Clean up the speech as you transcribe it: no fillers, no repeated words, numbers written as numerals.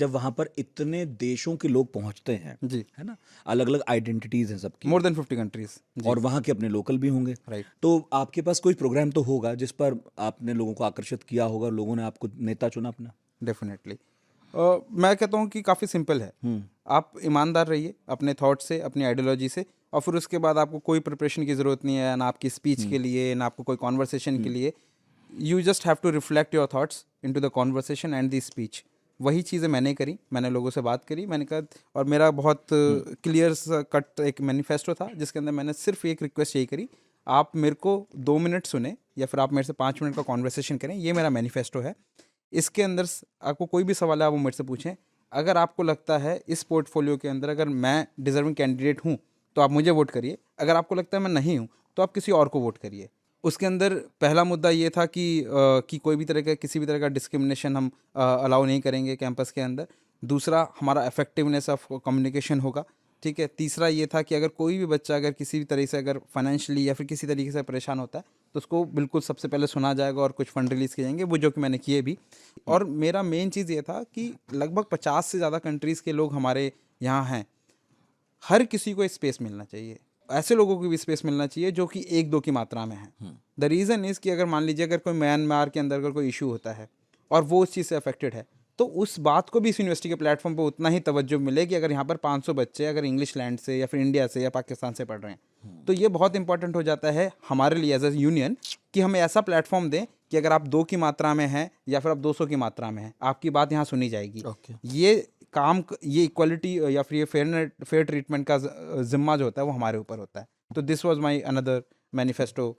जब वहाँ पर इतने देशों के लोग पहुँचते हैं, जी, है ना? अलग-अलग आइडेंटिटीज़ हैं सबकी मोर देन 50 कंट्रीज। जी, और वहाँ के अपने लोकल भी होंगे। राइट, तो आपके पास कोई प्रोग्राम तो होगा जिस पर आपने लोगों को आकर्षित किया होगा, लोगों ने आपको नेता चुना अपना? डेफिनेटली। मैं कहता हूँ कि काफ़ी सिंपल है। हुँ, आप ईमानदार रहिए अपने थॉट से, अपनी आइडियोलॉजी से, और फिर उसके बाद आपको कोई प्रिपरेशन की ज़रूरत नहीं है, ना आपकी स्पीच हुँ, के लिए, ना आपको कोई कॉन्वर्सेशन के हुँ, लिए। You just have to reflect your thoughts into the conversation and the speech. वही चीज़ें मैंने करी, मैंने लोगों से बात करी, मैंने कहा, और मेरा बहुत हुँ, क्लियर कट एक मैनिफेस्टो था जिसके अंदर मैंने सिर्फ एक रिक्वेस्ट यही करी, आप मेरे को 2 मिनट सुने या फिर आप मेरे से 5 मिनट का कॉन्वर्सेशन करें, ये मेरा मैनिफेस्टो है। इसके अंदर आपको कोई भी सवाल है आप वो मेरे से पूछें। अगर आपको लगता है इस पोर्टफोलियो के अंदर अगर मैं डिजर्विंग कैंडिडेट हूँ तो आप मुझे वोट करिए, अगर आपको लगता है मैं नहीं हूँ तो आप किसी और को वोट करिए। उसके अंदर पहला मुद्दा ये था कि कोई भी तरह का किसी भी तरह का डिस्क्रिमिनेशन हम अलाउ नहीं करेंगे कैंपस के अंदर। दूसरा, हमारा इफेक्टिवनेस ऑफ कम्युनिकेशन होगा। ठीक है। तीसरा ये था कि अगर कोई भी बच्चा अगर किसी भी तरह से अगर फाइनेंशियली या फिर किसी तरीके से परेशान होता है तो उसको बिल्कुल सबसे पहले सुना जाएगा और कुछ फंड रिलीज़ किए जाएंगे, वो जो कि मैंने किए भी। और मेरा मेन चीज़ ये था कि लगभग 50 से ज़्यादा कंट्रीज़ के लोग हमारे यहाँ हैं, हर किसी को स्पेस मिलना चाहिए, ऐसे लोगों को भी स्पेस मिलना चाहिए जो कि 1-2 की मात्रा में है। द रीज़न इज़ कि अगर मान लीजिए अगर कोई म्यांमार के अंदर अगर कोई इशू होता है और वो उस चीज़ से अफेक्टेड है, तो उस बात को भी इस यूनिवर्सिटी के प्लेटफॉर्म पे उतना ही तवज्जो मिले कि अगर यहाँ पर 500 बच्चे अगर इंग्लिश लैंड से या फिर इंडिया से या पाकिस्तान से पढ़ रहे हैं, तो ये बहुत इंपॉर्टेंट हो जाता है हमारे लिए एज ए यूनियन कि हमें ऐसा प्लेटफॉर्म दें कि अगर आप 2 की मात्रा में हैं या फिर आप 200 की मात्रा में हैं, आपकी बात यहाँ सुनी जाएगी। ओके। ये ये इक्वलिटी या फिर ये फेयर ट्रीटमेंट का जिम्मा जो होता है वो हमारे ऊपर होता है। तो this was my another manifesto